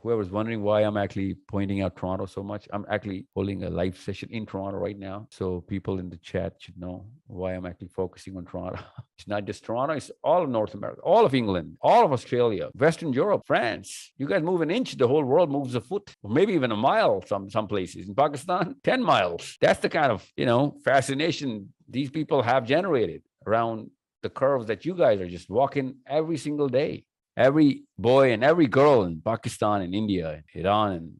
whoever's wondering why I'm actually pointing out Toronto so much, I'm actually holding a live session in Toronto right now. So people in the chat should know why I'm actually focusing on Toronto. It's not just Toronto, it's all of North America, all of England, all of Australia, Western Europe, France. You guys move an inch, the whole world moves a foot, or maybe even a mile, some places. In Pakistan, 10 miles. That's the kind of, fascination these people have generated around the curves that you guys are just walking every single day. Every boy and every girl in Pakistan and India and Iran and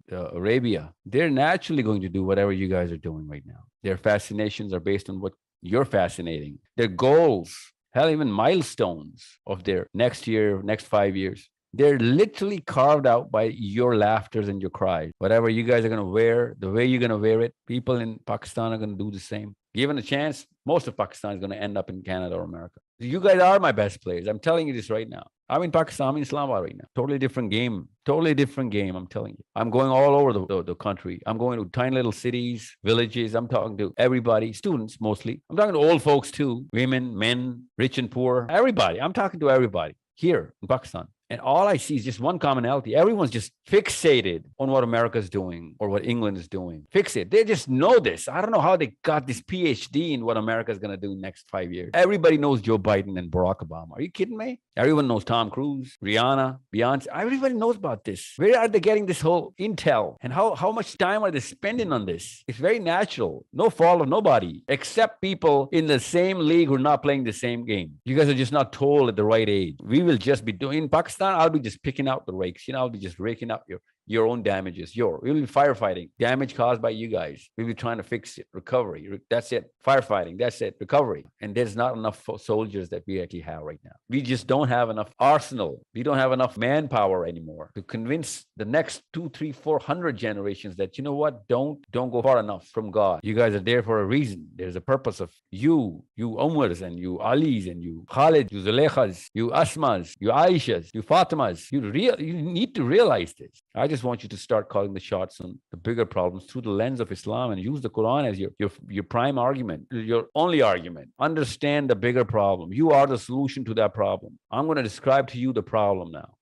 Arabia, they're naturally going to do whatever you guys are doing right now. Their fascinations are based on what you're fascinating. Their goals, hell, even milestones of their next year, next 5 years, they're literally carved out by your laughters and your cries. Whatever you guys are going to wear, the way you're going to wear it, people in Pakistan are going to do the same. Given a chance, most of Pakistan is going to end up in Canada or America. You guys are my best players. I'm telling you this right now. I'm in Pakistan, I'm in Islamabad right now. Totally different game. Totally different game, I'm telling you. I'm going all over the country. I'm going to tiny little cities, villages. I'm talking to everybody, students mostly. I'm talking to old folks too, women, men, rich and poor, everybody. I'm talking to everybody here in Pakistan. And all I see is just one commonality. Everyone's just fixated on what America's doing or what England is doing. Fixated. They just know this. I don't know how they got this PhD in what America's going to do in the next 5 years. Everybody knows Joe Biden and Barack Obama. Are you kidding me? Everyone knows Tom Cruise, Rihanna, Beyonce. Everybody knows about this. Where are they getting this whole intel? And how much time are they spending on this? It's very natural. No fault of nobody, except people in the same league who are not playing the same game. You guys are just not told at the right age. We will just be doing in Pakistan. I'll be just picking out the rakes. I'll be just raking up your own damages. We'll be firefighting. Damage caused by you guys. We'll be trying to fix it. Recovery. That's it. Firefighting. That's it. Recovery. And there's not enough soldiers that we actually have right now. We just don't have enough arsenal. We don't have enough manpower anymore to convince the next 2, 3, 400 generations that, you know what, don't go far enough from God. You guys are there for a reason. There's a purpose of you Umars and you Alis and you Khalid, you Zulekhas, you Asmas, you Aishas, you Fatimas. You need to realize this. I just want you to start calling the shots on the bigger problems through the lens of Islam and use the Quran as your prime argument, your only argument. Understand the bigger problem. You are the solution to that problem. I'm going to describe to you the problem now.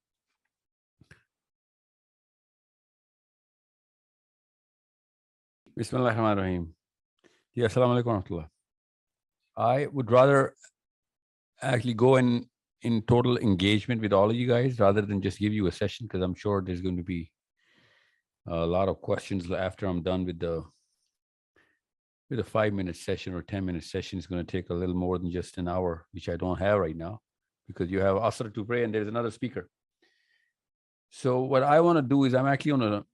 Bismillahirrahmanirrahim. Yeah, assalamu alaikum warahmatullah. I would rather actually go in total engagement with all of you guys rather than just give you a session, because I'm sure there's going to be a lot of questions after I'm done with a 5-minute session or 10-minute session. Is going to take a little more than just an hour, which I don't have right now, because you have Asr to pray and there's another speaker. So what I want to do is I'm actually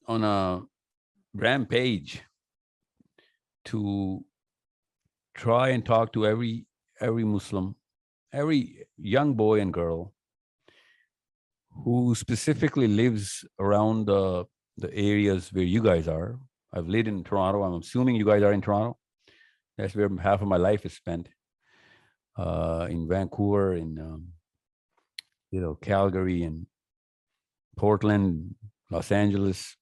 on a rampage to try and talk to every Muslim, every young boy and girl who specifically lives around the areas where you guys are. I've lived in Toronto. I'm assuming you guys are in Toronto. That's where half of my life is spent. In Vancouver, in Calgary, and Portland, Los Angeles,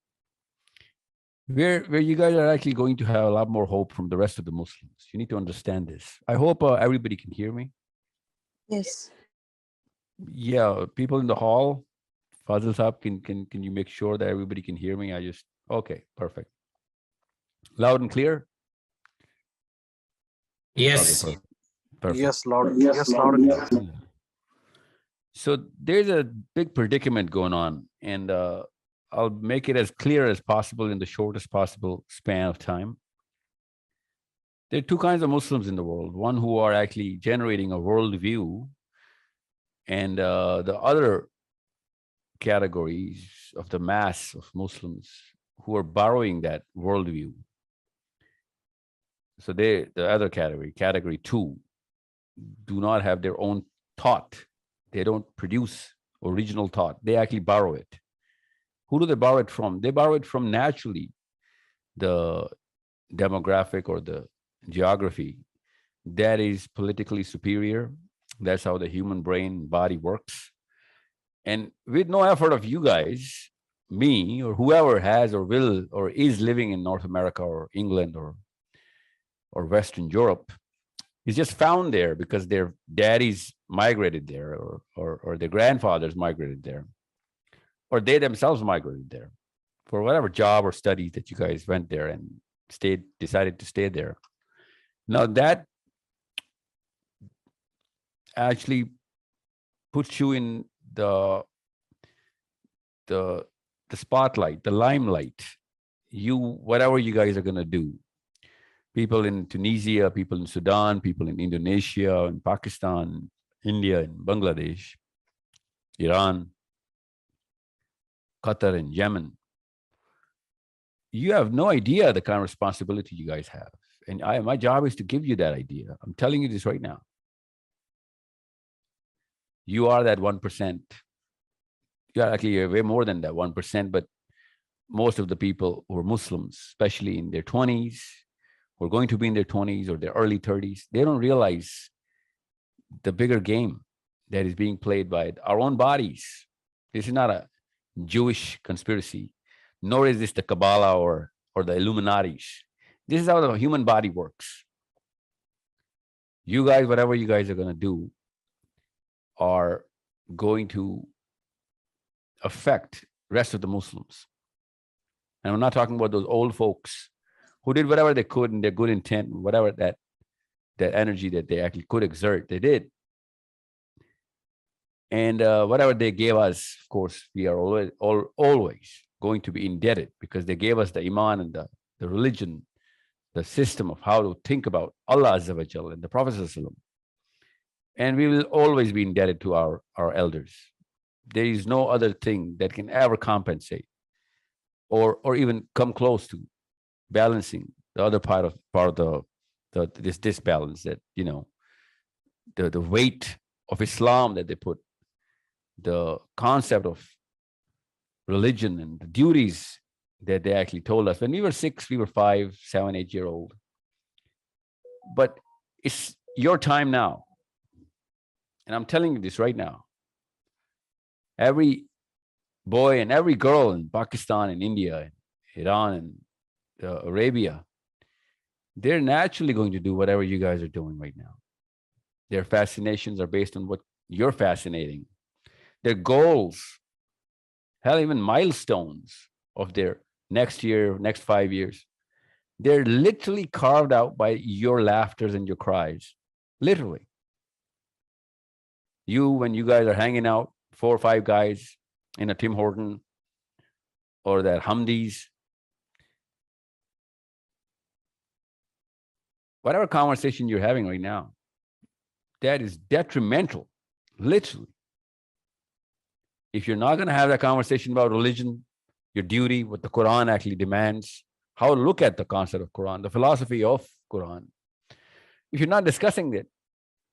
where you guys are actually going to have a lot more hope from the rest of the Muslims. You need to understand this. I hope everybody can hear me. Yes. Yeah, people in the hall, Fazil Saab, can you make sure that everybody can hear me? Okay, perfect. Loud and clear? Yes. Okay, perfect. Yes, loud. Yes, loud and clear. So there's a big predicament going on, and I'll make it as clear as possible in the shortest possible span of time. There are two kinds of Muslims in the world. One who are actually generating a worldview, and the other categories of the mass of Muslims who are borrowing that worldview. So the other category 2, do not have their own thought. They don't produce original thought. They actually borrow it. Who do they borrow it from? They borrow it from naturally the demographic or the geography that is politically superior. That's how the human brain body works. And with no effort of you guys, me, or whoever has or will or is living in North America or England or Western Europe, is just found there because their daddies migrated there or their grandfathers migrated there, or they themselves migrated there for whatever job or study that you guys went there and decided to stay there. Now that actually puts you in the the spotlight, the limelight. You whatever you guys are gonna do. People in Tunisia, people in Sudan, people in Indonesia, in Pakistan, India, and Bangladesh, Iran, Qatar, and Yemen. You have no idea the kind of responsibility you guys have. And my job is to give you that idea. I'm telling you this right now. You are that 1%. You are actually way more than that 1%, but most of the people who are Muslims, especially in their 20s, who are going to be in their 20s or their early 30s, they don't realize the bigger game that is being played by our own bodies. This is not a Jewish conspiracy, nor is this the Kabbalah or the Illuminatis. This is how the human body works. You guys, whatever you guys are going to do, are going to affect rest of the Muslims. And I'm not talking about those old folks who did whatever they could in their good intent, whatever that energy that they actually could exert, they did. And whatever they gave us, of course, we are always going to be indebted because they gave us the iman and the religion, the system of how to think about Allah Azza wa Jal and the Prophet Sallallahu Alaihi Wasallam. And we will always be indebted to our elders. There is no other thing that can ever compensate or even come close to balancing the other part of this disbalance that, you know, the weight of Islam that they put, the concept of religion and the duties that they actually told us when we were 6, we were 5, 7, 8 year old. But it's your time now. And I'm telling you this right now. Every boy and every girl in Pakistan and India and Iran and Arabia, they're naturally going to do whatever you guys are doing right now. Their fascinations are based on what you're fascinating. Their goals, hell, even milestones of their next year, next 5 years, they're literally carved out by your laughters and your cries. Literally. When you guys are hanging out, 4 or 5 guys in a Tim Horton or that Humvees, whatever conversation you're having right now, that is detrimental, literally. If you're not going to have that conversation about religion, your duty, what the Quran actually demands, how to look at the concept of Quran, the philosophy of Quran, if you're not discussing that,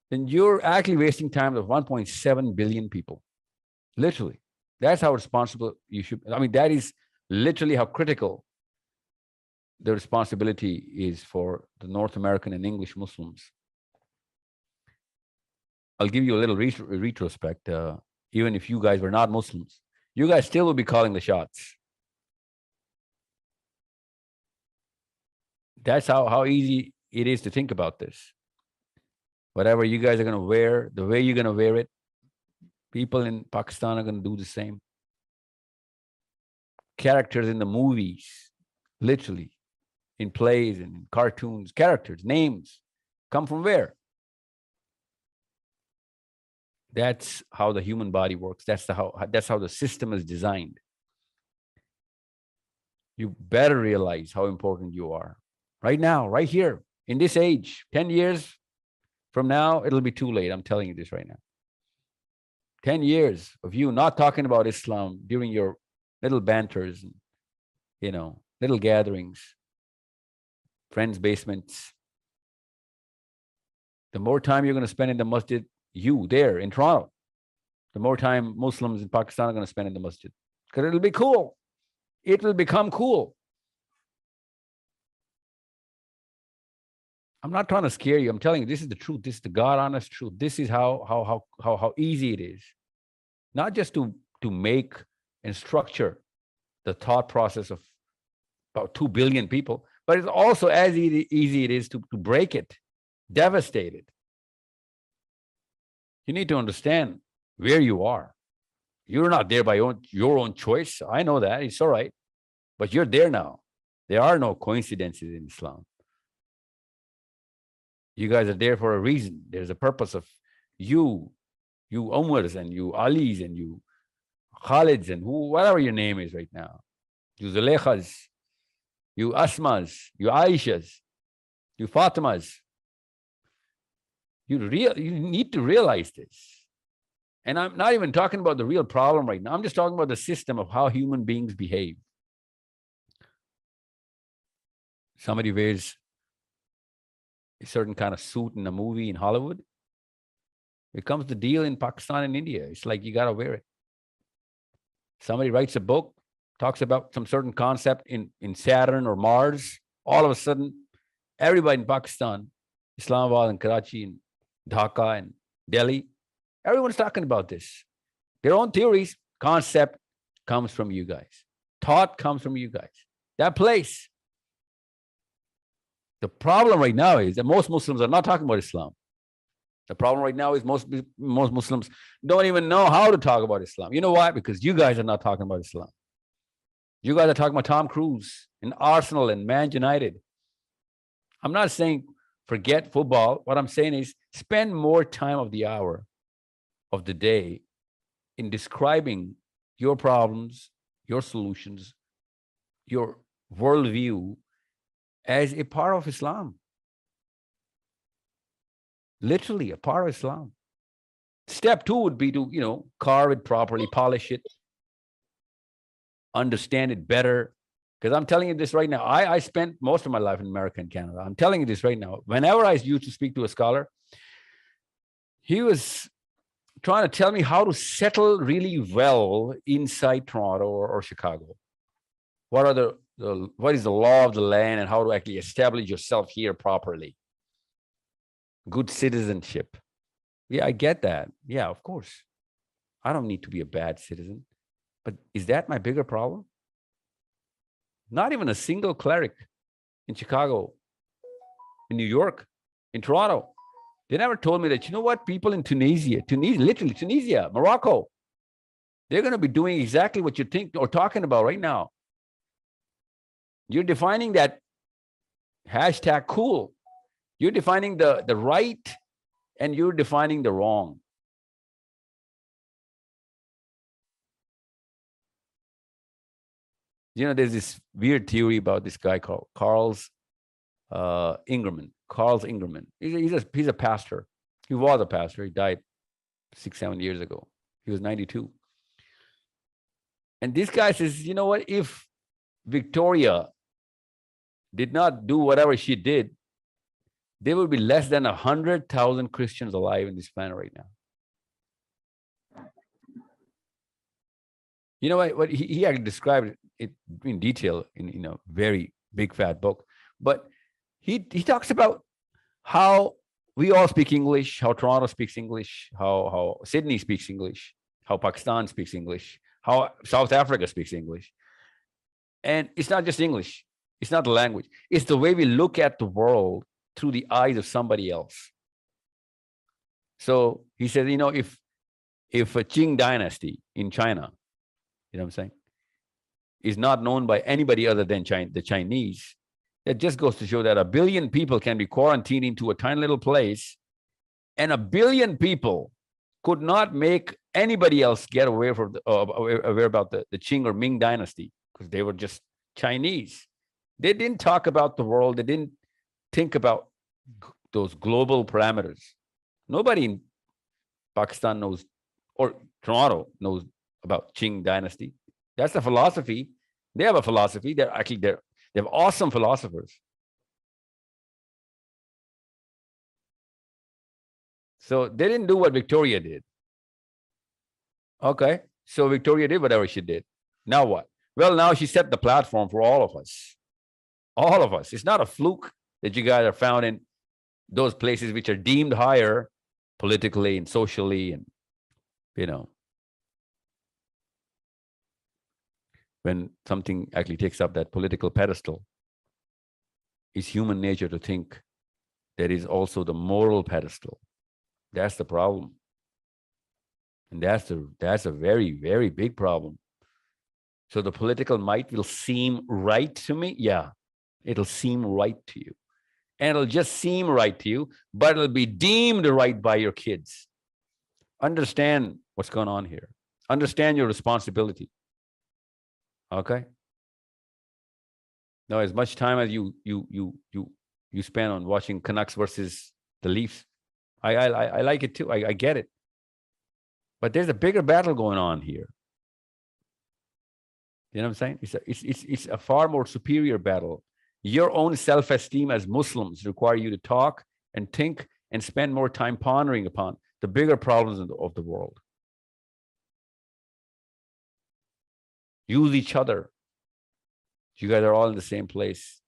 then you're actually wasting time of 1.7 billion people. Literally. That's how responsible you should. I mean, that is literally how critical the responsibility is for the North American and English Muslims. I'll give you a little retrospect. Even if you guys were not Muslims, you guys still will be calling the shots. That's how easy it is to think about this. Whatever you guys are going to wear, the way you're going to wear it, people in Pakistan are going to do the same. Characters in the movies, literally, in plays and in cartoons, characters, names, come from where? That's how the human body works. That's how the system is designed. You better realize how important you are. Right now, right here, in this age, 10 years from now, it'll be too late. I'm telling you this right now. 10 years of you not talking about Islam during your little banters and, you know, little gatherings, friends' basements. The more time you're going to spend in the masjid, you there in Toronto, the more time Muslims in Pakistan are going to spend in the masjid. Because it'll be cool. It will become cool. I'm not trying to scare you. I'm telling you, this is the truth. This is the God honest truth. This is how easy it is. Not just to make and structure the thought process of about 2 billion people, but it's also as easy it is to break it, devastate it. You need to understand where you are. You're not there by your own choice. I know that. It's all right. But you're there now. There are no coincidences in Islam. You guys are there for a reason. There's a purpose of you, you Umars and you Alis and you Khalids and whatever your name is right now. You Zulekhas, you Asmas, you Aishas, you Fatimas. You need to realize this. And I'm not even talking about the real problem right now. I'm just talking about the system of how human beings behave. Somebody wears a certain kind of suit in a movie in Hollywood. It becomes the deal in Pakistan and India. It's like you got to wear it. Somebody writes a book, talks about some certain concept in Saturn or Mars. All of a sudden, everybody in Pakistan, Islamabad and Karachi and Dhaka and Delhi, everyone's talking about this. Their own theories, concept comes from you guys. Thought comes from you guys. That place. The problem right now is that most Muslims are not talking about Islam. The problem right now is most Muslims don't even know how to talk about Islam. You know why? Because you guys are not talking about Islam. You guys are talking about Tom Cruise and Arsenal and Man United. I'm not saying forget football. What I'm saying is spend more time of the hour of the day in describing your problems, your solutions, your worldview as a part of Islam. Literally a part of Islam. Step 2 would be to, carve it properly, polish it, understand it better. Because I'm telling you this right now. I spent most of my life in America and Canada. I'm telling you this right now. Whenever I used to speak to a scholar, he was trying to tell me how to settle really well inside Toronto or Chicago. What is the law of the land and how to actually establish yourself here properly? Good citizenship. Yeah, I get that. Yeah, of course. I don't need to be a bad citizen. But is that my bigger problem? Not even a single cleric in Chicago, in New York, in Toronto. They never told me that, you know what, people in Tunisia, literally Tunisia, Morocco, they're going to be doing exactly what you think or talking about right now. You're defining that hashtag cool. You're defining the right and you're defining the wrong. There's this weird theory about this guy called Carl's Ingerman. Carl's Ingerman. He's a pastor. He was a pastor. He died 6-7 years ago. He was 92. And this guy says, you know what? If Victoria did not do whatever she did, there would be less than 100,000 Christians alive in this planet right now. You know what? He actually described it in detail in a very big fat book. But he talks about how we all speak English, how Toronto speaks English, how Sydney speaks English, how Pakistan speaks English, how South Africa speaks English. And it's not just English. It's not the language. It's the way we look at the world through the eyes of somebody else. So he says, if a Qing dynasty in China, what I'm saying, is not known by anybody other than the Chinese, that just goes to show that 1 billion people can be quarantined into a tiny little place, and 1 billion people could not make anybody else get aware about the Qing or Ming dynasty because they were just Chinese. They didn't talk about the world. They didn't think about those global parameters. Nobody in Pakistan knows, or Toronto knows about Qing dynasty. That's the philosophy. They have a philosophy. They have awesome philosophers. So they didn't do what Victoria did. Okay, so Victoria did whatever she did. Now what? Well, now she set the platform for all of us. All of us. It's not a fluke that you guys are found in those places which are deemed higher politically and socially, and when something actually takes up that political pedestal, it's human nature to think there is also the moral pedestal. That's the problem. And that's a very, very big problem. So the political might will seem right to me. Yeah, it'll seem right to you. And it'll just seem right to you, but it'll be deemed right by your kids. Understand what's going on here. Understand your responsibility. Okay. Now, as much time as you spend on watching Canucks versus the Leafs, I like it too. I get it. But there's a bigger battle going on here. You know what I'm saying? It's a far more superior battle. Your own self-esteem as Muslims require you to talk and think and spend more time pondering upon the bigger problems of the world. Use each other. You guys are all in the same place.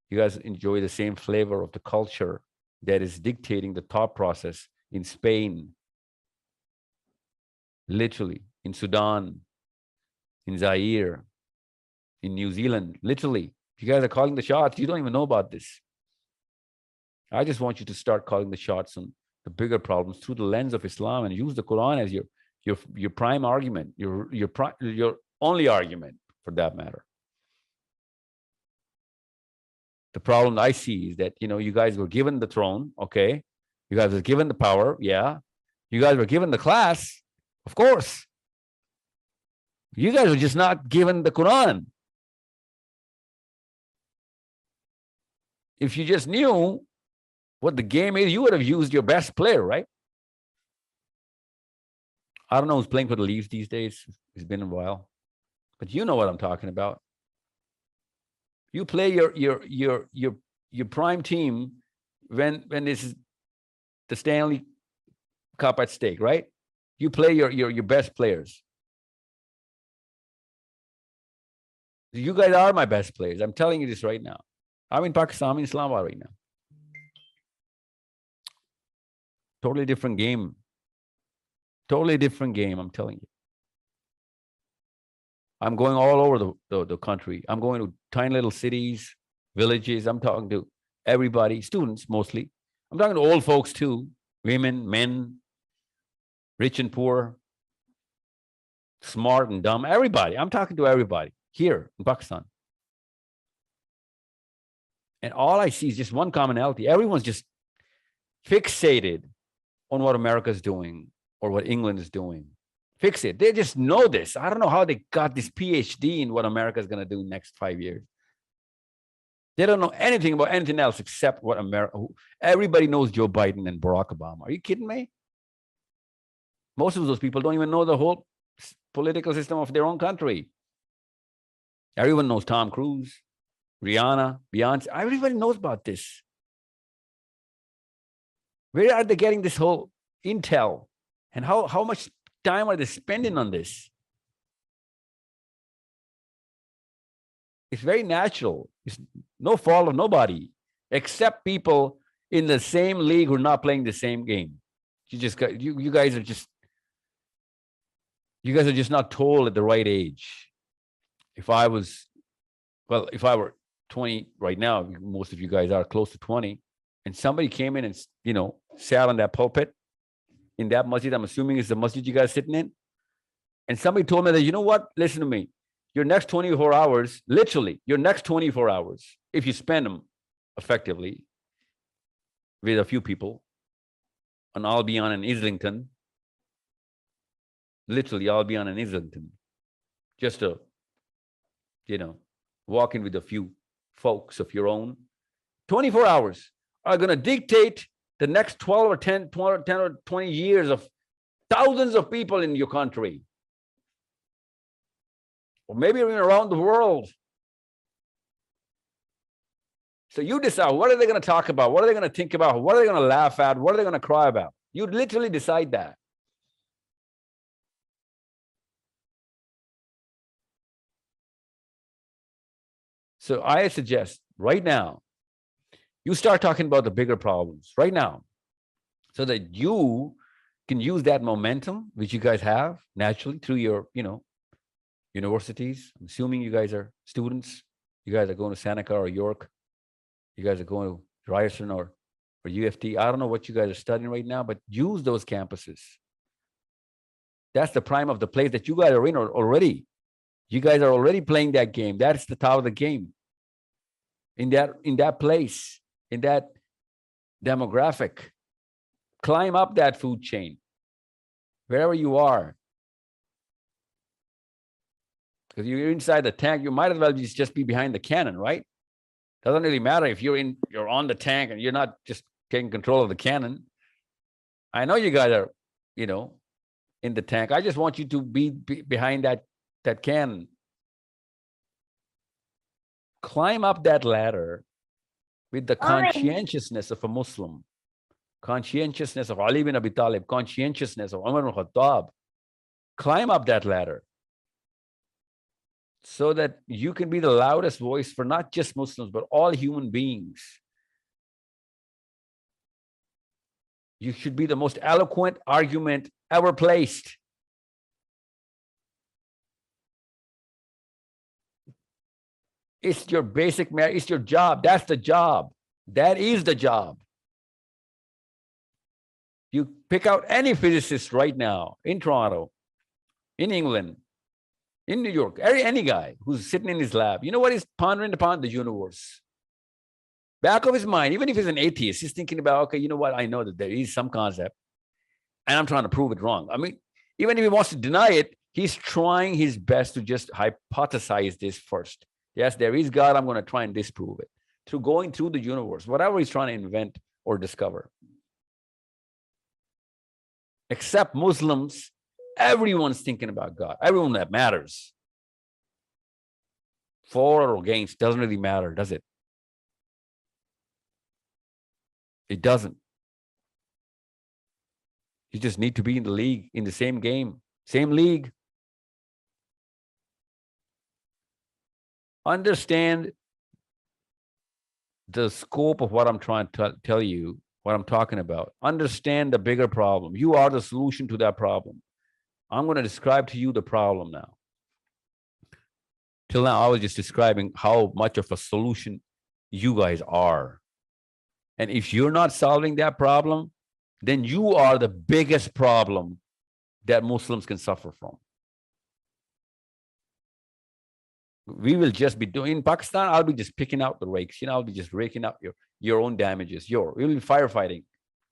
You guys enjoy the same flavor of the culture that is dictating the thought process in Spain, literally, in Sudan, in Zaire, in New Zealand, literally. You guys are calling the shots. You don't even know about this. I just want you to start calling the shots on the bigger problems through the lens of Islam and use the Quran as your prime argument, your only argument for that matter. The problem I see is that, you guys were given the throne, okay? You guys were given the power, yeah. You guys were given the class, of course. You guys were just not given the Quran. If you just knew what the game is, you would have used your best player, right? I don't know who's playing for the Leafs these days. It's been a while. But you know what I'm talking about. You play your prime team when this is the Stanley Cup at stake, right? You play your best players. You guys are my best players. I'm telling you this right now. I'm in Pakistan, I'm in Islamabad right now. Totally different game. Totally different game, I'm telling you. I'm going all over the country. I'm going to tiny little cities, villages. I'm talking to everybody, students mostly. I'm talking to old folks too, women, men, rich and poor, smart and dumb, everybody. I'm talking to everybody here in Pakistan. And all I see is just one commonality. Everyone's just fixated on what America's doing or what England is doing. Fix it. They just know this. I don't know how they got this PhD in what America's going to do in the next 5 years. They don't know anything about anything else except what America. Everybody knows Joe Biden and Barack Obama. Are you kidding me? Most of those people don't even know the whole political system of their own country. Everyone knows Tom Cruise, Rihanna, Beyonce. Everybody knows about this. Where are they getting this whole intel? And how much time are they spending on this? It's very natural. It's no fault of nobody, except people in the same league who are not playing the same game. You guys are just not told at the right age. If I were 20 right now, most of you guys are close to 20, and somebody came in and sat on that pulpit in that masjid, I'm assuming it's the masjid you guys sitting in, and somebody told me that, you know what, listen to me, your next 24 hours, literally, your next 24 hours, if you spend them effectively with a few people on Albion and Islington, literally Albion and Islington, just to, walk in with a few folks of your own, 24 hours are going to dictate the next 12 or 10 or 20 years of thousands of people in your country, or maybe even around the world. So you decide, what are they going to talk about? What are they going to think about? What are they going to laugh at? What are they going to cry about? You literally decide that. So I suggest right now, you start talking about the bigger problems right now, so that you can use that momentum, which you guys have naturally through your, universities. I'm assuming you guys are students. You guys are going to Seneca or York. You guys are going to Ryerson or UFT. I don't know what you guys are studying right now, but use those campuses. That's the prime of the place that you guys are in already. You guys are already playing that game. That's the top of the game. In that place, in that demographic, climb up that food chain, wherever you are. Because you're inside the tank, you might as well just be behind the cannon, right? Doesn't really matter if you're on the tank and you're not just taking control of the cannon. I know you guys are, in the tank. I just want you to be behind that cannon. Climb up that ladder with the conscientiousness of a Muslim, conscientiousness of Ali bin Abi Talib, conscientiousness of Umar bin Khattab. Climb up that ladder so that you can be the loudest voice for not just Muslims, but all human beings. You should be the most eloquent argument ever placed. It's your basic merit. It's your job. That's the job. That is the job. You pick out any physicist right now in Toronto, in England, in New York, any guy who's sitting in his lab, you know what he's pondering upon? The universe. Back of his mind, even if he's an atheist, he's thinking about, okay, you know what? I know that there is some concept and I'm trying to prove it wrong. I mean, even if he wants to deny it, he's trying his best to just hypothesize this first. Yes, there is God. I'm going to try and disprove it through going through the universe, whatever he's trying to invent or discover. Except Muslims, everyone's thinking about God. Everyone that matters. For or against, doesn't really matter, does it? It doesn't. You just need to be in the league, in the same game, same league. Understand the scope of what I'm trying to tell you, what I'm talking about. Understand the bigger problem. You are the solution to that problem. I'm going to describe to you the problem now. Till now, I was just describing how much of a solution you guys are. And if you're not solving that problem, then you are the biggest problem that Muslims can suffer from. We will just be doing, in Pakistan, I'll be just picking out the rakes. I'll be just raking up your own damages. We'll be firefighting.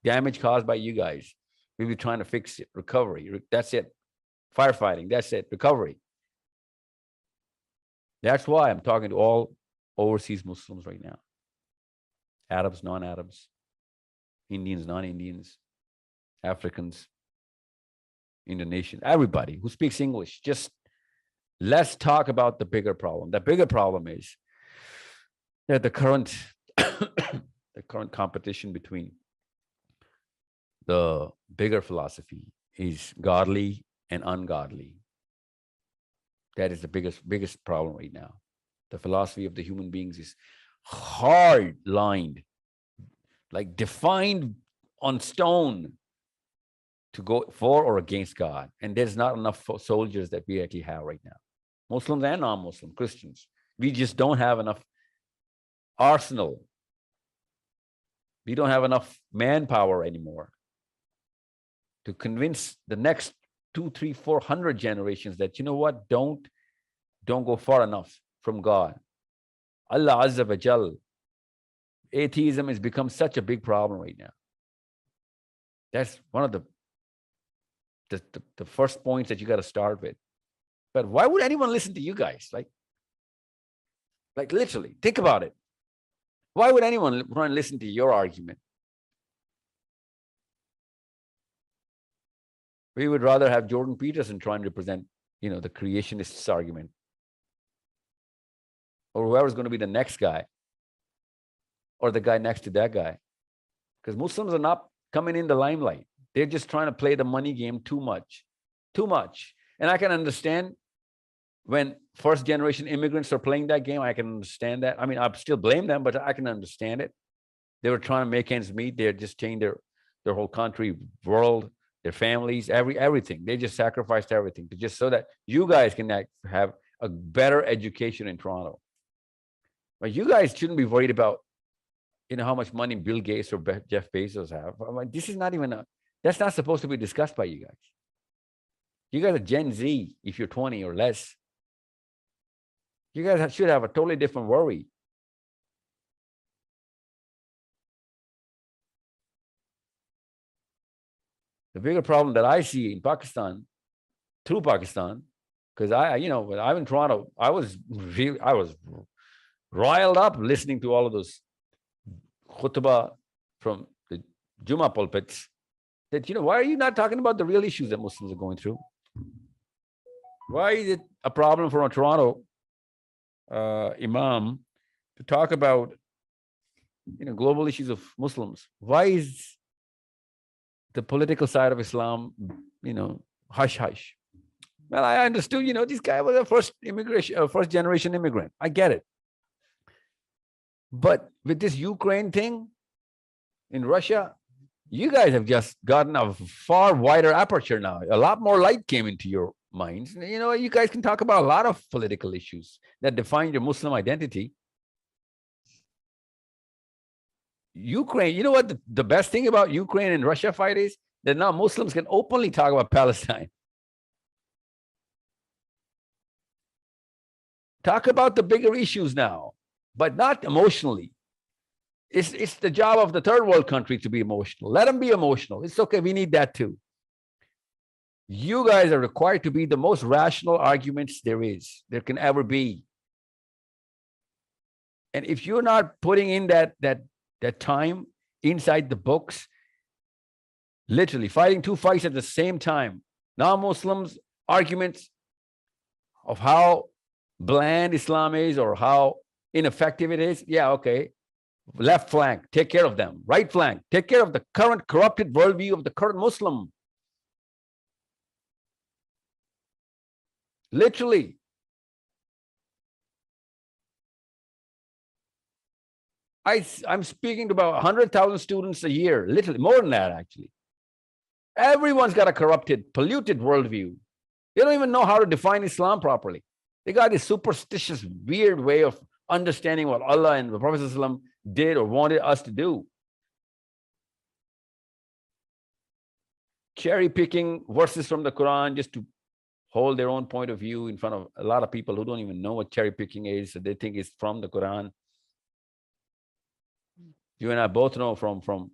Damage caused by you guys. We'll be trying to fix it. Recovery. That's it. Firefighting. That's it. Recovery. That's why I'm talking to all overseas Muslims right now. Arabs, non-Arabs, Indians, non-Indians, Africans, Indonesians, everybody who speaks English. Just let's talk about the bigger problem. The bigger problem is that the current competition between the bigger philosophy is godly and ungodly. That is the biggest problem right now. The philosophy of the human beings is hard lined, like defined on stone to go for or against God. And there's not enough soldiers that we actually have right now. Muslims and non-Muslim, Christians. We just don't have enough arsenal. We don't have enough manpower anymore to convince the next 200, 300, 400 generations that, you know what, don't go far enough from God. Allah Azza wa Jal. Atheism has become such a big problem right now. That's one of the first points that you got to start with. But why would anyone listen to you guys? Like literally, think about it. Why would anyone try and listen to your argument? We would rather have Jordan Peterson try and represent, the creationists' argument. Or whoever's going to be the next guy. Or the guy next to that guy. Because Muslims are not coming in the limelight. They're just trying to play the money game too much. Too much. And I can understand when first generation immigrants are playing that game. I can understand that. I mean, I still blame them, but I can understand it. They were trying to make ends meet. They're just changing their whole country, world, their families, everything. They just sacrificed everything to just so that you guys can have a better education in Toronto. But you guys shouldn't be worried about, how much money Bill Gates or Jeff Bezos have. I mean, this is not even that's not supposed to be discussed by you guys. You guys are Gen Z if you're 20 or less. You guys should have a totally different worry. The bigger problem that I see in Pakistan, through Pakistan, because when I'm in Toronto, I was riled up listening to all of those khutbah from the Juma pulpits. That why are you not talking about the real issues that Muslims are going through? Why is it a problem for a Toronto imam to talk about global issues of Muslims? Why is the political side of Islam, hush hush? Well, I understood, this guy was a first generation immigrant. I get it. But with this Ukraine thing in Russia, you guys have just gotten a far wider aperture now. A lot more light came into your minds. You guys can talk about a lot of political issues that define your Muslim identity. Ukraine, you know what the best thing about Ukraine and Russia fight is? That now Muslims can openly talk about Palestine. Talk about the bigger issues now, but not emotionally. It's the job of the third world country to be emotional. Let them be emotional. It's okay. We need that too. You guys are required to be the most rational arguments there can ever be. And if you're not putting in that time inside the books, literally fighting two fights at the same time, non-Muslims arguments of how bland Islam is or how ineffective it is. Yeah, okay. Left flank, take care of them. Right flank, take care of the current corrupted worldview of the current Muslim. Literally. I'm speaking to about 100,000 students a year, literally, more than that, actually. Everyone's got a corrupted, polluted worldview. They don't even know how to define Islam properly. They got this superstitious, weird way of understanding what Allah and the Prophet ﷺ did or wanted us to do. Cherry picking verses from the Quran just to hold their own point of view in front of a lot of people who don't even know what cherry picking is. So they think it's from the Quran. You and I both know from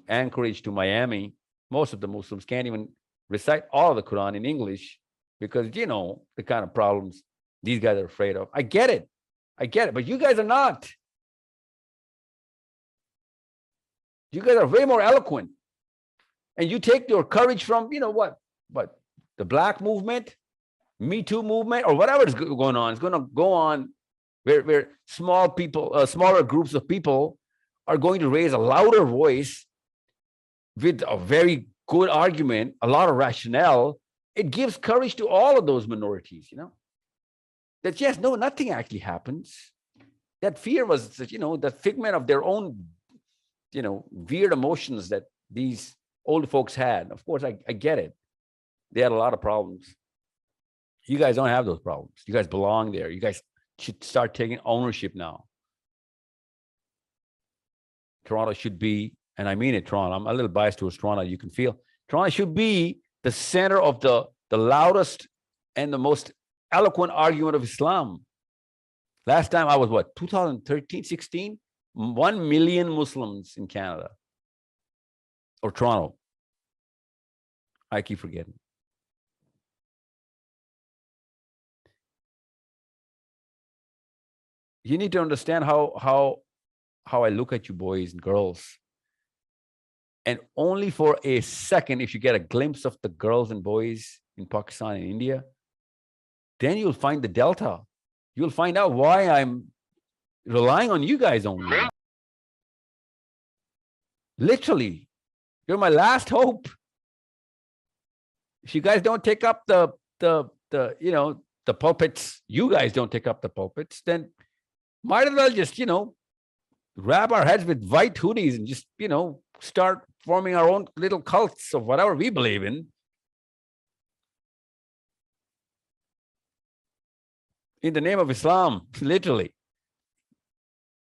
Anchorage to Miami, most of the Muslims can't even recite all of the Quran in English because, the kind of problems these guys are afraid of. I get it. But you guys are not. You guys are way more eloquent. And you take your courage from, but the Black movement, Me Too movement, or whatever is going on. It's going to go on where smaller groups of people are going to raise a louder voice with a very good argument, a lot of rationale. It gives courage to all of those minorities, that yes, no, nothing actually happens. That fear was, the figment of their own, weird emotions that these old folks had. Of course, I get it. They had a lot of problems. You guys don't have those problems. You guys belong there. You guys should start taking ownership now. Toronto should be, and I mean it, Toronto. I'm a little biased towards Toronto. You can feel Toronto should be the center of the loudest and the most eloquent argument of Islam. Last time I was 2013, 16? 1 million Muslims in Canada or Toronto. I keep forgetting. You need to understand how I look at you boys and girls. And only for a second, if you get a glimpse of the girls and boys in Pakistan and India, then you'll find the delta. You'll find out why I'm relying on you guys only. Literally, you're my last hope. If you guys don't take up the pulpits, you guys don't take up the pulpits, then might as well just, wrap our heads with white hoodies and just, start forming our own little cults of whatever we believe in. In the name of Islam, literally.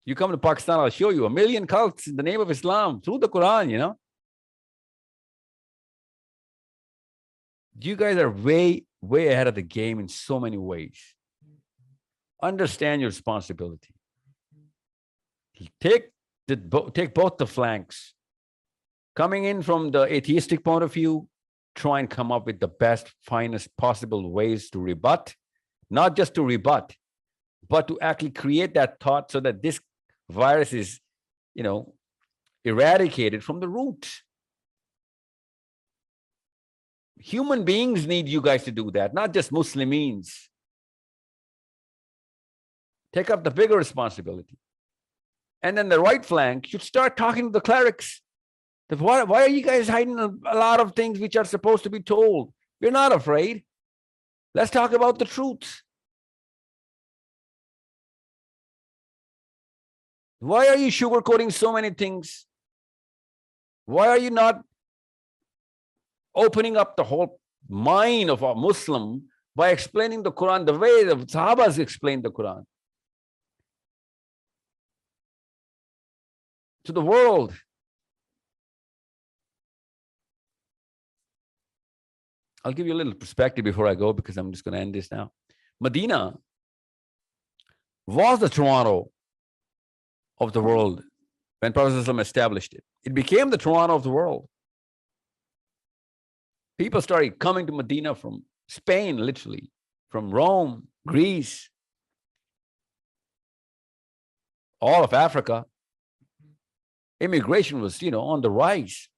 You come to Pakistan, I'll show you 1 million cults in the name of Islam through the Quran, You guys are way, way ahead of the game in so many ways. Understand your responsibility. Take take both the flanks. Coming in from the atheistic point of view, try and come up with the best, finest possible ways to rebut, not just to rebut, but to actually create that thought so that this virus is, you know, eradicated from the root. Human beings need you guys to do that, not just Muslims. Take up the bigger responsibility. And then the right flank should start talking to the clerics. Why are you guys hiding a lot of things which are supposed to be told? We're not afraid. Let's talk about the truth. Why are you sugarcoating so many things? Why are you not opening up the whole mind of a Muslim by explaining the Quran the way the Sahabas explained the Quran to the world? I'll give you a little perspective before I go, because I'm just going to end this now. Medina was the Toronto of the world when Prophet ﷺ established it. It became the Toronto of the world. People started coming to Medina from Spain, literally, from Rome, Greece, all of Africa. Immigration was, on the rise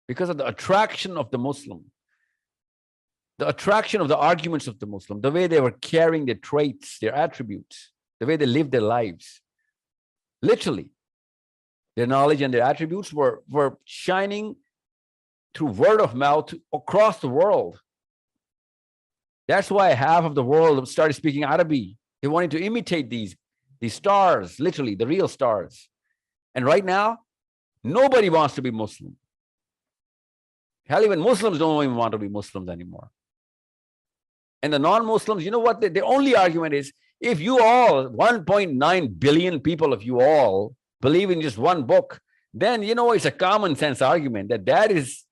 because of the attraction of the Muslim, the attraction of the arguments of the Muslim, the way they were carrying their traits, their attributes, the way they lived their lives. Literally, their knowledge and their attributes were shining through word of mouth across the world. That's why half of the world started speaking Arabic. They wanted to imitate these stars, literally the real stars. And right now, nobody wants to be Muslim. Hell, even Muslims don't even want to be Muslims anymore. And the non-Muslims, you know what? The only argument is, if you all, 1.9 billion people of you all, believe in just one book, then, it's a common sense argument that is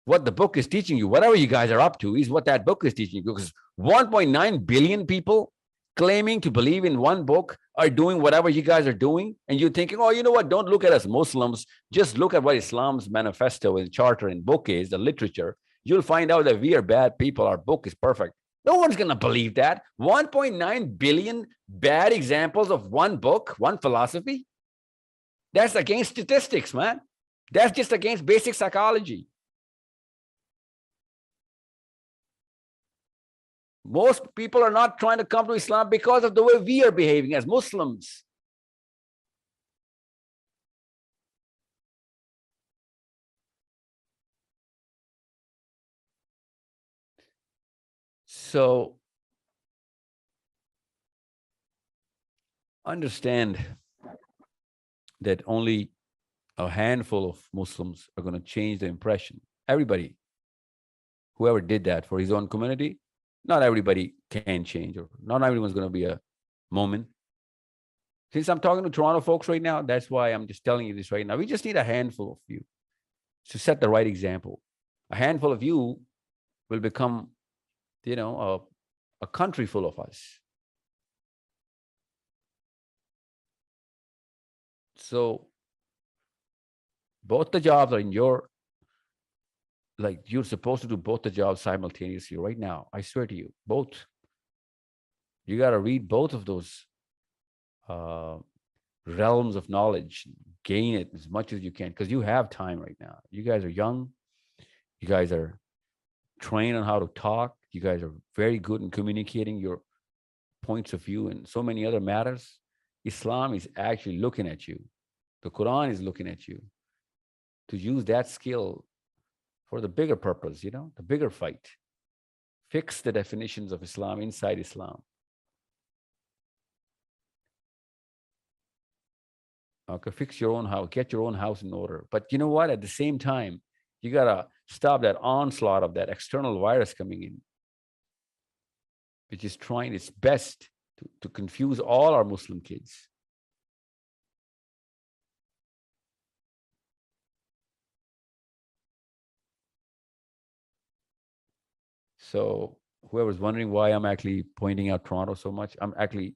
what the book is teaching you. Whatever you guys are up to is what that book is teaching you. Because 1.9 billion people claiming to believe in one book are doing whatever you guys are doing. And you're thinking, oh, you know what? Don't look at us Muslims. Just look at what Islam's manifesto and charter and book is, the literature. You'll find out that we are bad people. Our book is perfect. No one's going to believe that. 1.9 billion bad examples of one book, one philosophy. That's against statistics, man. That's just against basic psychology. Most people are not trying to come to Islam because of the way we are behaving as Muslims. So understand that only a handful of Muslims are going to change the impression. Everybody, whoever did that for his own community, not everybody can change, or not everyone's going to be a moment. Since I'm talking to Toronto folks right now, that's why I'm just telling you this right now. We just need a handful of you to set the right example. A handful of you will become, a country full of us. So both the jobs are in your, you're supposed to do both the jobs simultaneously right now. I swear to you, both. You got to read both of those realms of knowledge, gain it as much as you can, because you have time right now. You guys are young. You guys are trained on how to talk. You guys are very good in communicating your points of view and so many other matters. Islam is actually looking at you. The Quran is looking at you to use that skill for the bigger purpose, the bigger fight. Fix the definitions of Islam inside Islam. Okay, fix your own house, get your own house in order. But you know what? At the same time, you got to stop that onslaught of that external virus coming in, which is trying its best to confuse all our Muslim kids. So whoever's wondering why I'm actually pointing out Toronto so much, I'm actually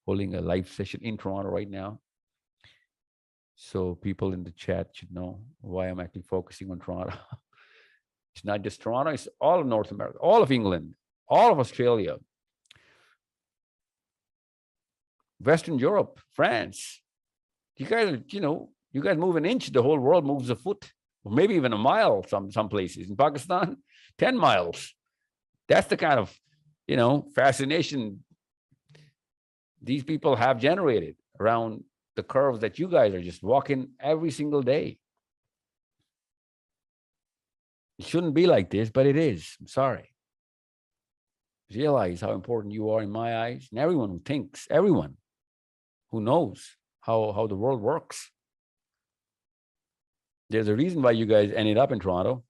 holding a live session in Toronto right now. So people in the chat should know why I'm actually focusing on Toronto. It's not just Toronto, it's all of North America, all of England, all of Australia, Western Europe, France. You guys, you guys move an inch, the whole world moves a foot, or maybe even a mile, some places. In Pakistan, 10 miles. That's the kind of, fascination these people have generated around the curves that you guys are just walking every single day. It shouldn't be like this, but it is. I'm sorry. Realize how important you are in my eyes, and everyone who thinks, everyone who knows how the world works. There's a reason why you guys ended up in Toronto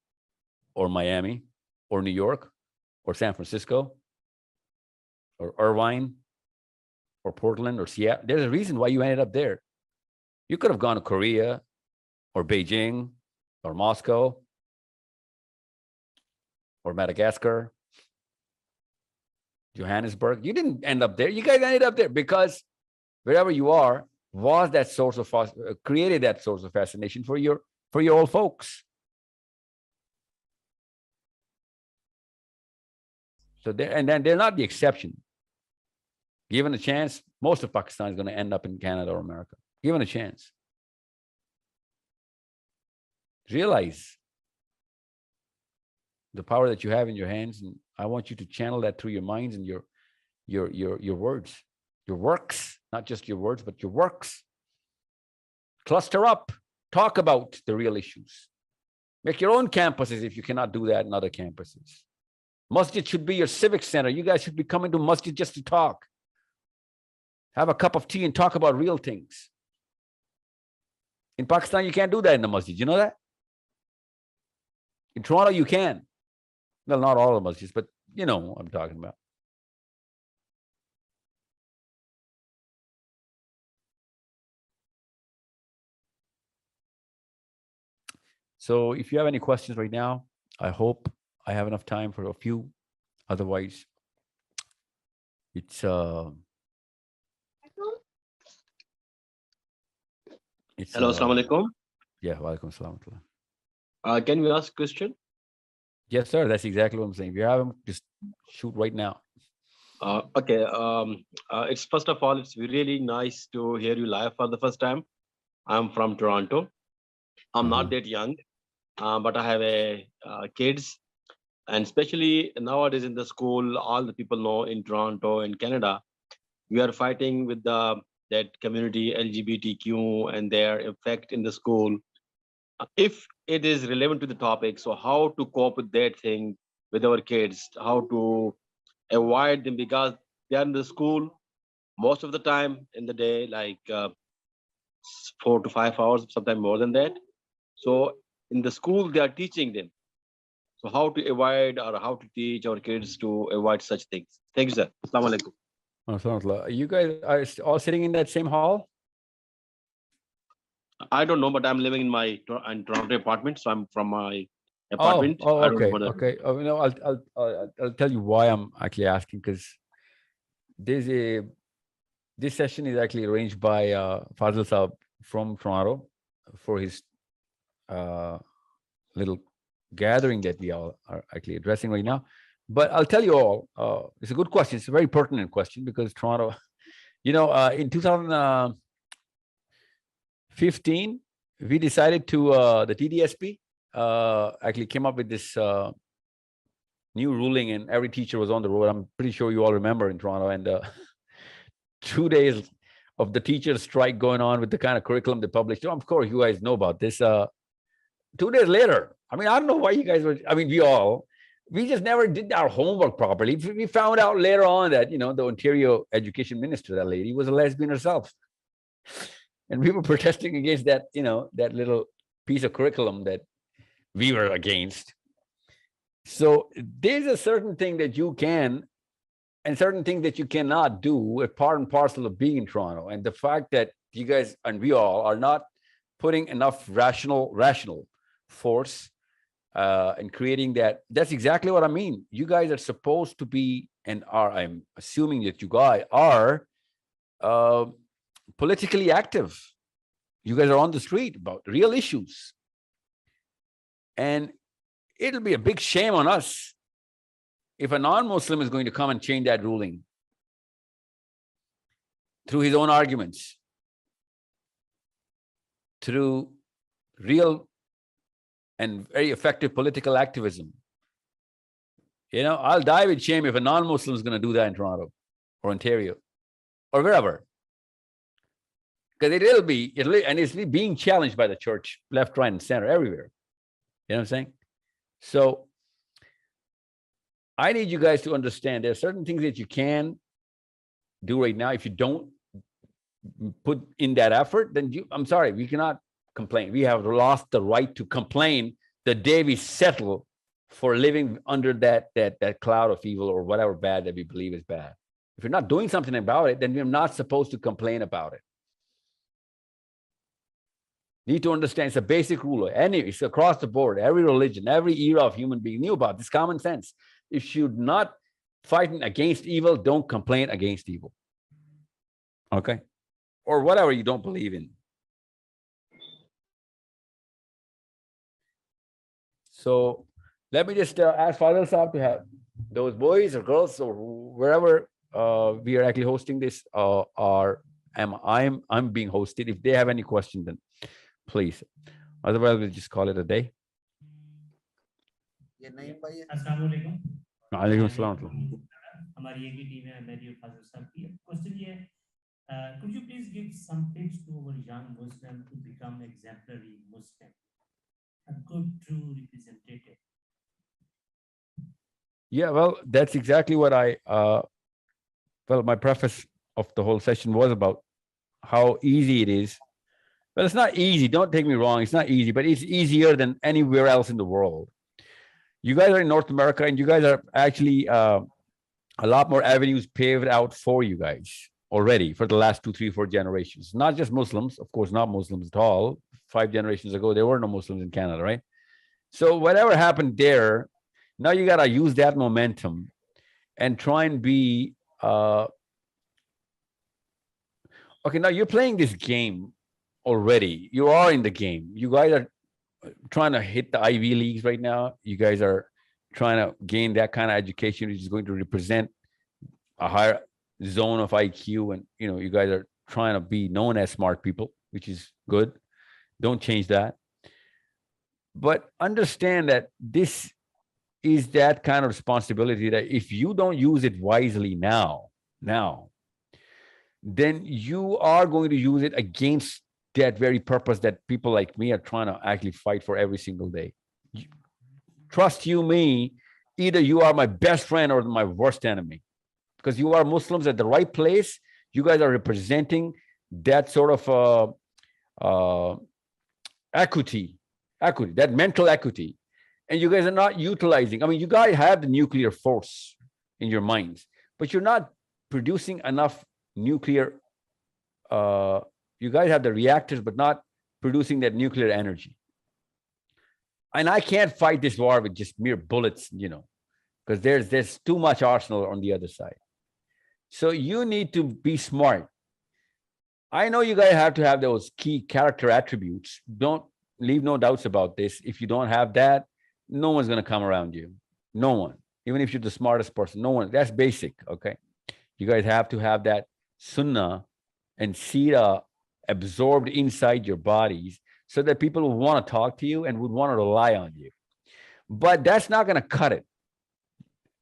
or Miami or New York or San Francisco or Irvine or Portland or Seattle. There's a reason why you ended up there. You could have gone to Korea or Beijing or Moscow or Madagascar, Johannesburg. You didn't end up there. You guys ended up there because wherever you are was that source of created that source of fascination for your old folks. So and then they're not the exception. Given a chance, most of Pakistan is going to end up in Canada or America. Given a chance. Realize the power that you have in your hands, and I want you to channel that through your minds and your words, your works, not just your words, but your works. Cluster up, talk about the real issues. Make your own campuses if you cannot do that in other campuses. Masjid should be your civic center. You guys should be coming to masjid just to talk. Have a cup of tea and talk about real things. In Pakistan, you can't do that in the masjid. You know that? In Toronto, you can. Well, not all of the masjids, but you know what I'm talking about. So if you have any questions right now, I hope I have enough time for a few. Otherwise, it's Hello, Assalamu alaikum. Yeah, walaikum salam. Can we ask a question? Yes, sir. That's exactly what I'm saying. If you have them, just shoot right now. Okay. It's first of all, it's really nice to hear you live for the first time. I'm from Toronto. I'm not that young, but I have kids, and especially nowadays in the school, all the people know in Toronto and Canada, we are fighting with that community LGBTQ and their effect in the school. If it is relevant to the topic, so how to cope with that thing with our kids, how to avoid them, because they are in the school most of the time in the day, like 4 to 5 hours, sometimes more than that. So in the school, they are teaching them. So how to avoid or how to teach our kids to avoid such things. Thank you, sir. Assalamu alaikum. You guys are all sitting in that same hall? I don't know, but I'm living in my Toronto apartment, so I'm from my apartment. Okay, okay. No, I'll tell you why I'm actually asking, because this session is actually arranged by Fazil Saab from Toronto for his little gathering that we all are actually addressing right now. But I'll tell you all, it's a good question. It's a very pertinent question because Toronto, in 2015, we decided to, the TDSP actually came up with this new ruling, and every teacher was on the road. I'm pretty sure you all remember in Toronto. And 2 days of the teachers' strike going on with the kind of curriculum they published. Of course, you guys know about this. 2 days later, I don't know why you guys were, we just never did our homework properly. We found out later on that, the Ontario education minister, that lady, was a lesbian herself. And we were protesting against that, that little piece of curriculum that we were against. So there's a certain thing that you can and certain things that you cannot do, a part and parcel of being in Toronto. And the fact that you guys and we all are not putting enough rational force and creating that. That's exactly what I mean. You guys are supposed to be, and are, I'm assuming that you guys are uh, politically active. You guys are on the street about real issues. And it'll be a big shame on us if a non-Muslim is going to come and change that ruling through his own arguments, through real and very effective political activism. I'll die with shame if a non-Muslim is going to do that in Toronto or Ontario or wherever. Because it's being challenged by the church, left, right, and center, everywhere. You know what I'm saying? So I need you guys to understand there are certain things that you can do right now. If you don't put in that effort, then I'm sorry, we cannot complain. We have lost the right to complain the day we settle for living under that cloud of evil or whatever bad that we believe is bad. If you're not doing something about it, then we're not supposed to complain about it. Need to understand it's a basic rule. It's across the board. Every religion, every era of human being knew about this common sense. If you're not fighting against evil, don't complain against evil. Okay? Or whatever you don't believe in. So let me just ask Fadil Saab to have those boys or girls or wherever we are actually hosting this I'm being hosted. If they have any questions, then please. Otherwise, we'll just call it a day. Assalamualaikum. Alaikum assalam. हमारी एक ही team है मेरी और फाजिल साहब की question ये है could you please give some tips to our young Muslim to become exemplary Muslim, a good true representative? Yeah, well, that's exactly what my preface of the whole session was about how easy it is. Well, it's not easy. Don't take me wrong. It's not easy, but it's easier than anywhere else in the world. You guys are in North America, and you guys are actually a lot more avenues paved out for you guys already for the last 2, 3, 4 generations. Not just Muslims, of course, not Muslims at all. 5 generations ago, there were no Muslims in Canada, right? So whatever happened there, now you got to use that momentum and try and be okay. Now you're playing this game already. You are in the game. You guys are trying to hit the Ivy Leagues right now. You guys are trying to gain that kind of education, which is going to represent a higher zone of IQ. And, you guys are trying to be known as smart people, which is good. Don't change that. But understand that this is that kind of responsibility that if you don't use it wisely now, then you are going to use it against that very purpose that people like me are trying to actually fight for every single day. Trust you me, either you are my best friend or my worst enemy, because you are Muslims at the right place. You guys are representing that sort of equity, that mental equity. And you guys are not utilizing. I mean, you guys have the nuclear force in your minds, but you're not producing enough nuclear. You guys have the reactors, but not producing that nuclear energy. And I can't fight this war with just mere bullets, because there's too much arsenal on the other side. So you need to be smart. I know you guys have to have those key character attributes. Don't leave no doubts about this. If you don't have that, no one's going to come around you. No one. Even if you're the smartest person, no one. That's basic, okay? You guys have to have that sunnah and sirah absorbed inside your bodies so that people will want to talk to you and would want to rely on you. But that's not going to cut it.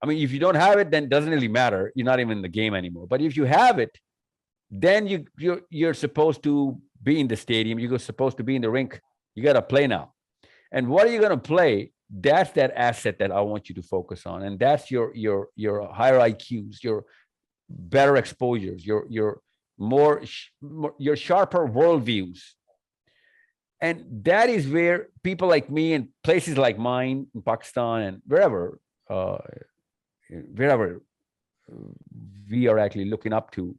I mean, if you don't have it, then it doesn't really matter. You're not even in the game anymore. But if you have it, then you're supposed to be in the stadium. You're supposed to be in the rink. You got to play now. And what are you going to play? That's that asset that I want you to focus on. And that's your higher IQs, your better exposures, your sharper worldviews. And that is where people like me and places like mine in Pakistan and wherever we are actually looking up to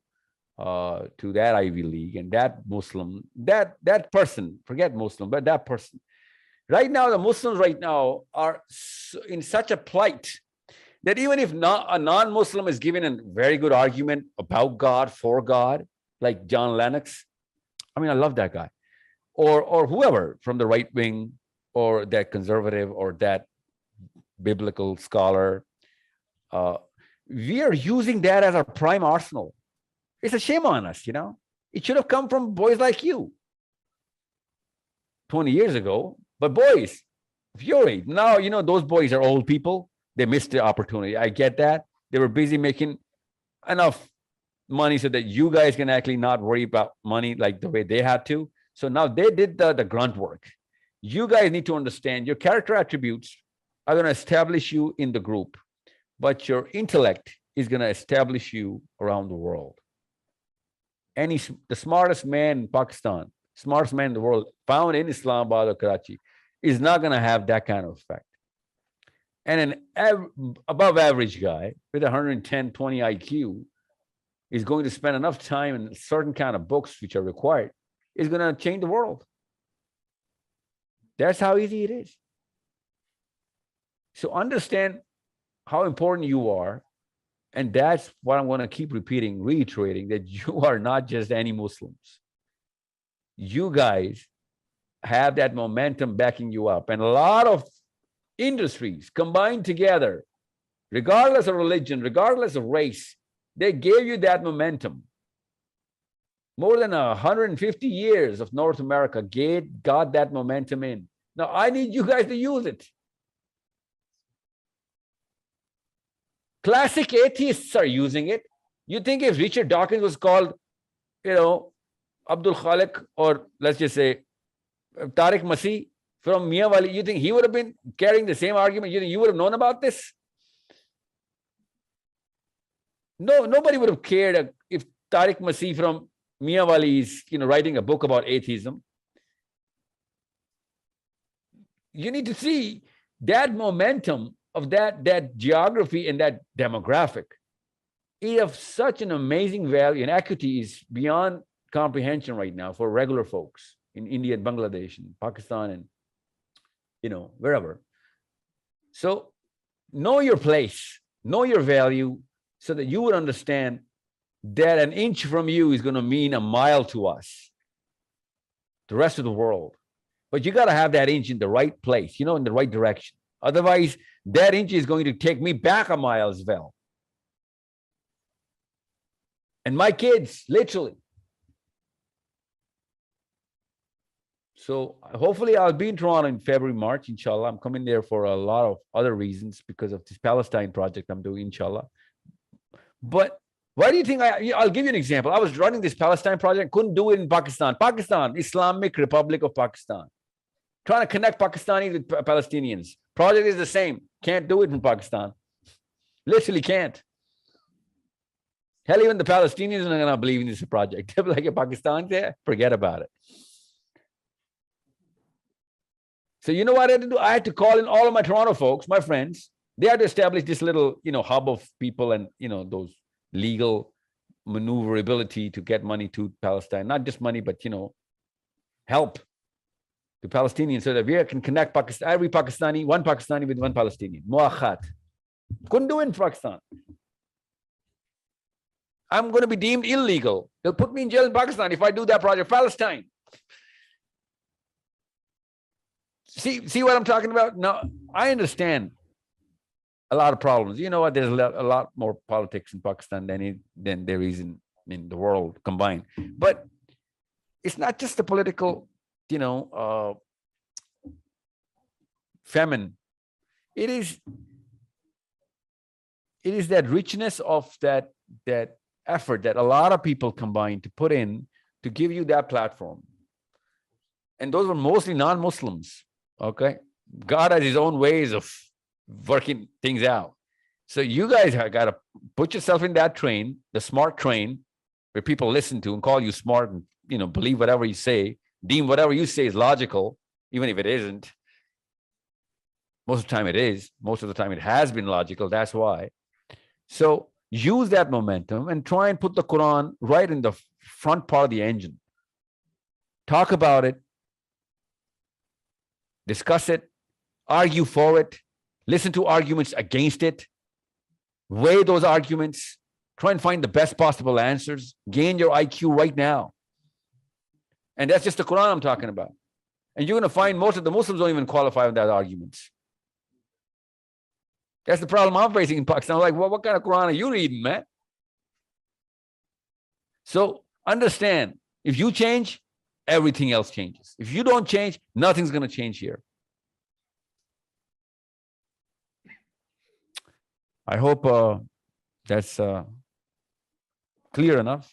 that Ivy League and that Muslim, that person, forget Muslim, but that person, Right now, the Muslims right now are in such a plight that even if not a non-Muslim is given a very good argument about God, for God, like John Lennox, I mean, I love that guy, or whoever from the right wing, or that conservative, or that biblical scholar, uh, we are using that as our prime arsenal. It's a shame on us, you know. It should have come from boys like you 20 years ago. But boys, fury. Now, you know, those boys are old people. They missed the opportunity. I get that. They were busy making enough money so that you guys can actually not worry about money like the way they had to. So now they did the grunt work. You guys need to understand your character attributes are going to establish you in the group, but your intellect is going to establish you around the world. The smartest man in Pakistan, smartest man in the world, found in Islamabad or Karachi, is not going to have that kind of effect. And an above average guy with 110, 20 IQ is going to spend enough time in certain kind of books which are required, is going to change the world. That's how easy it is. So understand how important you are. And that's what I'm going to keep repeating, reiterating, that you are not just any Muslims. You guys have that momentum backing you up. And a lot of industries combined together, regardless of religion, regardless of race, they gave you that momentum. More than 150 years of North America got that momentum in. Now, I need you guys to use it. Classic atheists are using it. You think if Richard Dawkins was called, you know, Abdul Khalik, or let's just say Tariq Masih from Miawali, you think he would have been carrying the same argument? You think you would have known about this? No, nobody would have cared if Tariq Masih from Miawali is, you know, writing a book about atheism. You need to see that momentum of that geography and that demographic is of such an amazing value, and equity is beyond comprehension right now for regular folks in India and Bangladesh and Pakistan and, you know, wherever. So know your place, know your value, so that you would understand that an inch from you is going to mean a mile to us, the rest of the world. But you got to have that inch in the right place, you know, in the right direction. Otherwise, that inch is going to take me back a mile as well. And my kids, literally. So hopefully I'll be in Toronto in February, March, inshallah. I'm coming there for a lot of other reasons because of this Palestine project I'm doing, inshallah. But why do you think I'll give you an example. I was running this Palestine project, couldn't do it in Pakistan. Pakistan, Islamic Republic of Pakistan. Trying to connect Pakistanis with Palestinians. Project is the same. Can't do it in Pakistan. Literally can't. Hell, even the Palestinians are not going to believe in this project. They're like, Pakistan there, forget about it. So you know what I had to do? I had to call in all of my Toronto folks, my friends. They had to establish this little, you know, hub of people and, you know, those legal maneuverability to get money to Palestine. Not just money, but, you know, help to Palestinians so that we can connect Pakistan, every Pakistani, one Pakistani with one Palestinian. Muakhat. Couldn't do it in Pakistan. I'm going to be deemed illegal. They'll put me in jail in Pakistan if I do that project. Palestine. See what I'm talking about? Now, I understand a lot of problems. You know what? There's a lot more politics in Pakistan than there is in the world combined. But it's not just the political, you know, famine. It is that richness of that effort that a lot of people combine to put in to give you that platform. And those were mostly non-Muslims. Okay. God has his own ways of working things out. So you guys have got to put yourself in that train, the smart train, where people listen to and call you smart and, you know, believe whatever you say, deem whatever you say is logical, even if it isn't. Most of the time it is. Most of the time it has been logical. That's why. So use that momentum and try and put the Quran right in the front part of the engine. Talk about it. discuss it, argue for it, listen to arguments against it, weigh those arguments, try and find the best possible answers, gain your IQ right now. And that's just the Quran I'm talking about. And you're going to find most of the Muslims don't even qualify with that arguments. That's the problem I'm facing in Pakistan. I'm like, well, what kind of Quran are you reading, man? So understand, if you change, everything else changes. If you don't change, nothing's going to change here. I hope that's clear enough.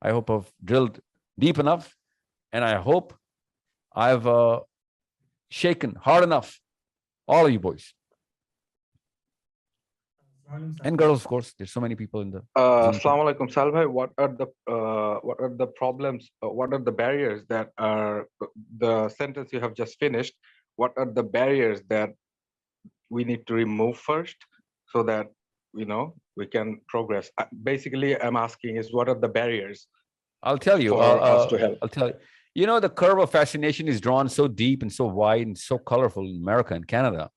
I hope I've drilled deep enough. And I hope I've shaken hard enough, all of you boys. And girls, of course. There's so many people in the. Assalamu alaikum, Sahil bhai. What are the problems? What are the barriers that are the sentence you have just finished? What are the barriers that we need to remove first so that we can progress? Basically, I'm asking is what are the barriers? I'll tell you. For us to help. I'll tell you. You know, the curve of fascination is drawn so deep and so wide and so colorful in America and Canada.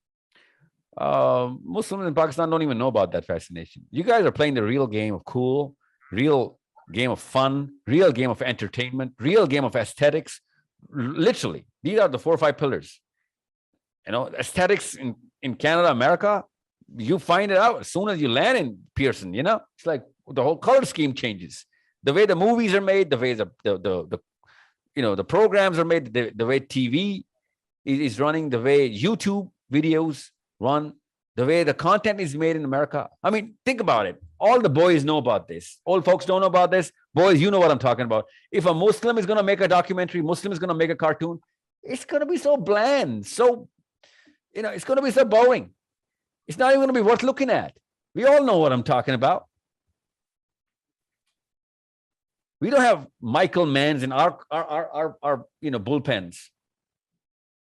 Muslims in Pakistan don't even know about that fascination. You guys are playing the real game of cool, real game of fun, real game of entertainment, real game of aesthetics. Literally, these are the 4 or 5 pillars. Aesthetics in Canada, America, you find it out as soon as you land in Pearson. It's like the whole color scheme changes. The way the movies are made, the way the programs are made, the way TV is running, the way YouTube videos run, the way the content is made in America. I mean, think about it. All the boys know about this. Old folks don't know about this. Boys, you know what I'm talking about. If a Muslim is going to make a documentary, Muslim is going to make a cartoon, it's going to be so bland. So, it's going to be so boring. It's not even going to be worth looking at. We all know what I'm talking about. We don't have Michael Manns in our bullpens.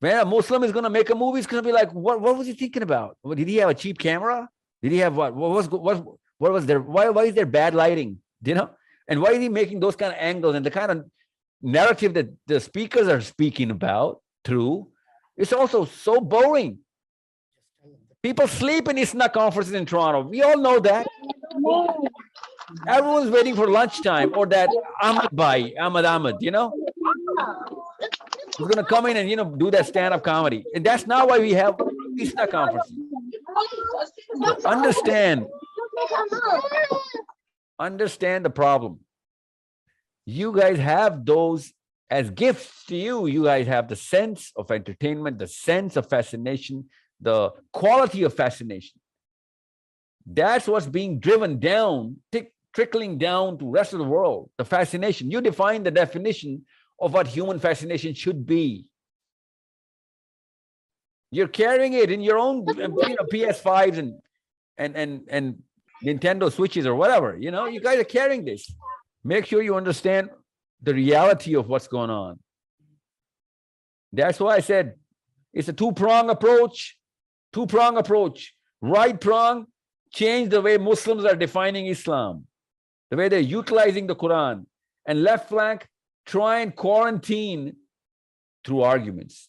When a Muslim is going to make a movie, it's going to be like, what was he thinking about? Did he have a cheap camera? Did he have what was there? Why is there bad lighting? And why is he making those kind of angles and the kind of narrative that the speakers are speaking about through? It's also so boring. People sleep in ISNA conferences in Toronto. We all know that. Everyone's waiting for lunchtime or that Ahmed, who's going to come in and, do that stand-up comedy. And that's not why we have ISNA conferences. Understand the problem. You guys have those as gifts to you. You guys have the sense of entertainment, the sense of fascination, the quality of fascination. That's what's being driven down, trickling down to the rest of the world, the fascination. You define the definition of what human fascination should be. You're carrying it in your own PS5s and Nintendo Switches or whatever. You guys are carrying this. Make sure you understand the reality of what's going on. That's why I said it's a two-prong approach. Right prong, change the way Muslims are defining Islam, the way they're utilizing the Quran. And left flank, try and quarantine through arguments.